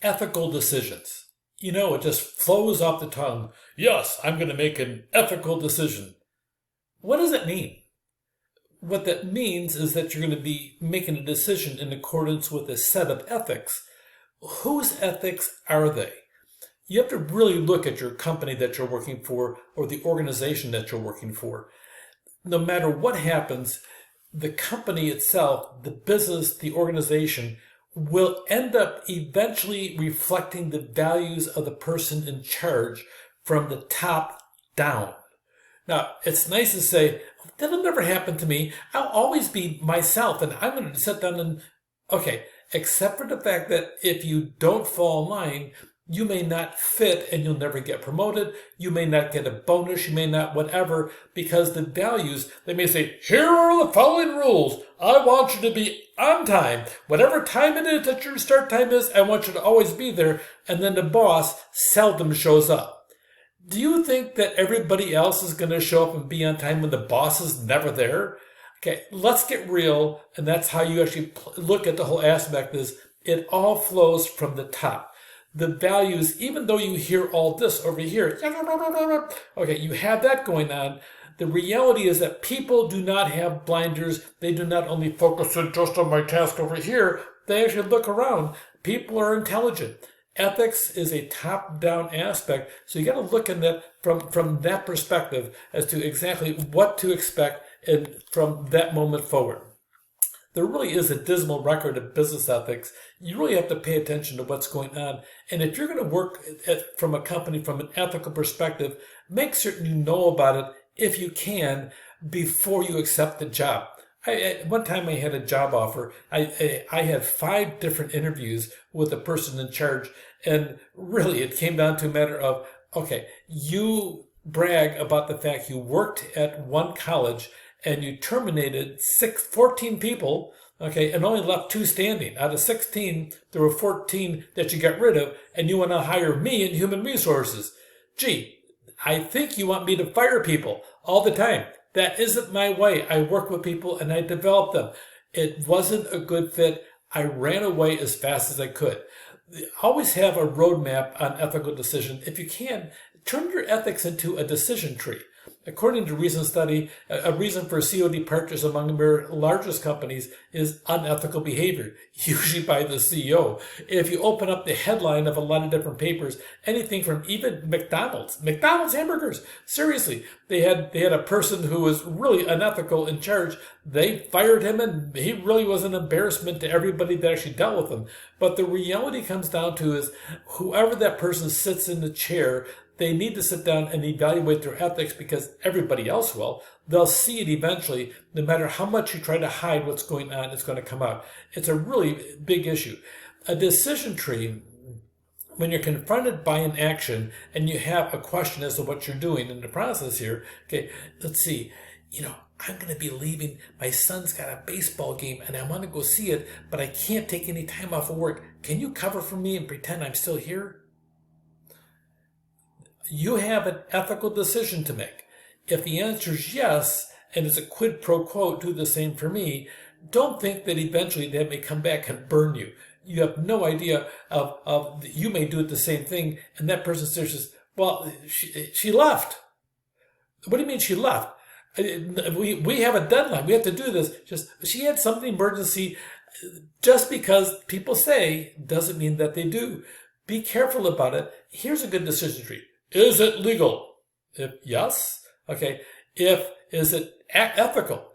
ethical decisions. You know, it just flows off the tongue. Yes, I'm going to make an ethical decision. What does it mean? What that means is that you're going to be making a decision in accordance with a set of ethics. Whose ethics are they? You have to really look at your company that you're working for or the organization that you're working for. No matter what happens, the company itself, the business, the organization will end up eventually reflecting the values of the person in charge from the top down. Now, it's nice to say, that'll never happen to me. I'll always be myself and I'm going to sit down and, okay, except for the fact that if you don't fall in line, you may not fit and you'll never get promoted. You may not get a bonus. You may not whatever, because the values, they may say, here are the following rules. I want you to be on time. Whatever time it is that your start time is, I want you to always be there. And then the boss seldom shows up. Do you think that everybody else is going to show up and be on time when the boss is never there? Okay, let's get real. And that's how you actually look at the whole aspect is it all flows from the top. The values, even though you hear all this over here, okay, you have that going on. The reality is that people do not have blinders. They do not only focus just on my task over here. They actually look around. People are intelligent. Ethics is a top-down aspect, so you got to look at that from that perspective as to exactly what to expect and from that moment forward. There really is a dismal record of business ethics. You really have to pay attention to what's going on. And if you're going to work from a company from an ethical perspective, make certain you know about it if you can before you accept the job. One time I had a job offer. I had 5 different interviews with the person in charge. And really, it came down to a matter of, okay, you brag about the fact you worked at one college and you terminated 14 people, okay, and only left 2 standing. Out of 16, there were 14 that you got rid of, and you want to hire me in human resources. Gee, I think you want me to fire people all the time. That isn't my way. I work with people and I develop them. It wasn't a good fit. I ran away as fast as I could. Always have a roadmap on ethical decision. If you can, turn your ethics into a decision tree. According to a recent study, a reason for CEO departures among the largest companies is unethical behavior, usually by the CEO. If you open up the headline of a lot of different papers, anything from even McDonald's hamburgers, seriously, they had a person who was really unethical in charge. They fired him and he really was an embarrassment to everybody that actually dealt with him. But the reality comes down to is whoever that person sits in the chair, they need to sit down and evaluate their ethics because everybody else will. They'll see it eventually. No matter how much you try to hide what's going on, it's going to come out. It's a really big issue. A decision tree, when you're confronted by an action and you have a question as to what you're doing in the process here, okay, let's see, I'm going to be leaving. My son's got a baseball game and I want to go see it, but I can't take any time off of work. Can you cover for me and pretend I'm still here? You have an ethical decision to make. If the answer is yes, and it's a quid pro quo, do the same for me, don't think that eventually they may come back and burn you. You have no idea of you may do it the same thing, and that person says, well, she left. What do you mean she left? We have a deadline. We have to do this. She had some emergency. Just because people say doesn't mean that they do. Be careful about it. Here's a good decision tree. Is it legal? If yes, okay. Is it ethical?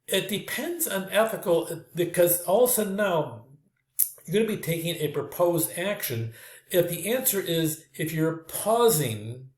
It depends on ethical because all of a sudden now you're going to be taking a proposed action. If the answer is if you're pausing,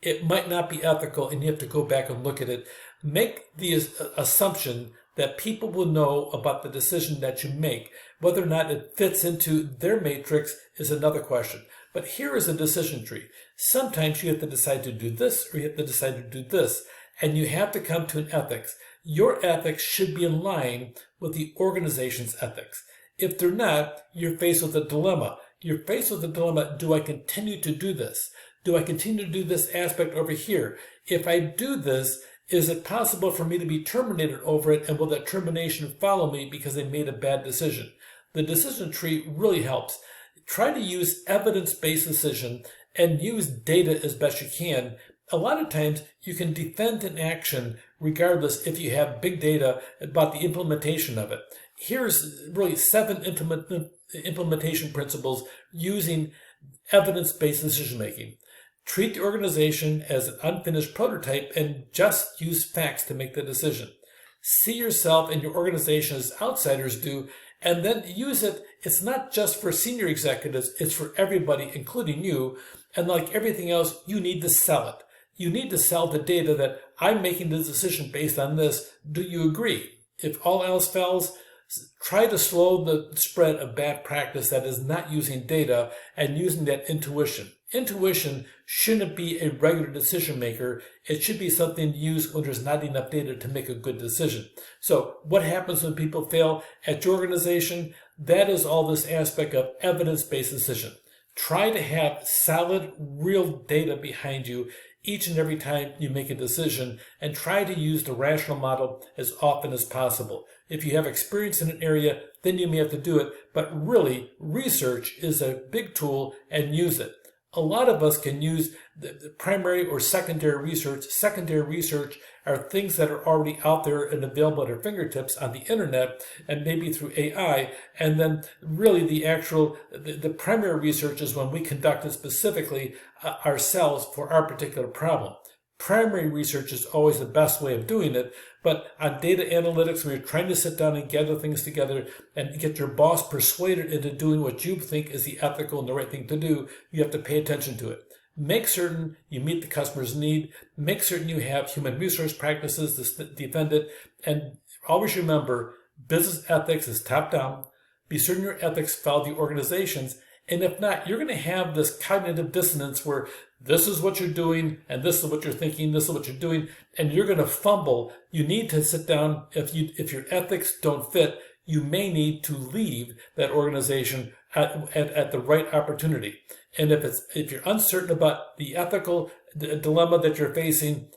it might not be ethical and you have to go back and look at it. Make the assumption that people will know about the decision that you make. Whether or not it fits into their matrix is another question. But here is a decision tree. Sometimes you have to decide to do this or you have to decide to do this. And you have to come to an ethics. Your ethics should be in line with the organization's ethics. If they're not, you're faced with a dilemma. You're faced with a dilemma. Do I continue to do this? Do I continue to do this aspect over here? If I do this, is it possible for me to be terminated over it? And will that termination follow me because I made a bad decision? The decision tree really helps. try to use evidence-based decision and use data as best you can. A lot of times you can defend an action regardless if you have big data about the implementation of it. Here's really 7 implementation principles using evidence-based decision making. Treat the organization as an unfinished prototype and just use facts to make the decision. See yourself and your organization as outsiders do, and then use it. It's not just for senior executives, it's for everybody, including you. And like everything else, you need to sell it. You need to sell the data that I'm making the decision based on this. Do you agree? If all else fails, try to slow the spread of bad practice that is not using data and using that intuition. Intuition shouldn't be a regular decision maker. It should be something used when there's not enough data to make a good decision. So what happens when people fail at your organization? That is all this aspect of evidence-based decision. Try to have solid, real data behind you each and every time you make a decision, and try to use the rational model as often as possible. If you have experience in an area, then you may have to do it, but really, research is a big tool and use it. A lot of us can use the primary or secondary research. Secondary research are things that are already out there and available at our fingertips on the internet and maybe through AI. And then really the primary research is when we conduct it specifically ourselves for our particular problem. Primary research is always the best way of doing it, but on data analytics, where you're trying to sit down and gather things together and get your boss persuaded into doing what you think is the ethical and the right thing to do, you have to pay attention to it. Make certain you meet the customer's need. Make certain you have human resource practices to defend it. And always remember, business ethics is top down. Be certain your ethics follow the organization's. And if not, you're going to have this cognitive dissonance where this is what you're doing and this is what you're thinking, this is what you're doing, and you're going to fumble. You need to sit down. If your ethics don't fit, you may need to leave that organization at the right opportunity. And if you're uncertain about the ethical dilemma that you're facing,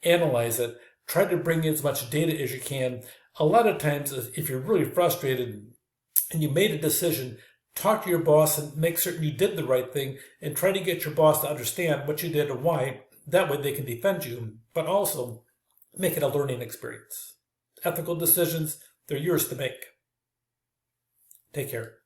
analyze it. Try to bring in as much data as you can. A lot of times, if you're really frustrated and you made a decision, talk to your boss and make certain you did the right thing, and try to get your boss to understand what you did and why. That way they can defend you, but also make it a learning experience. Ethical decisions, they're yours to make. Take care.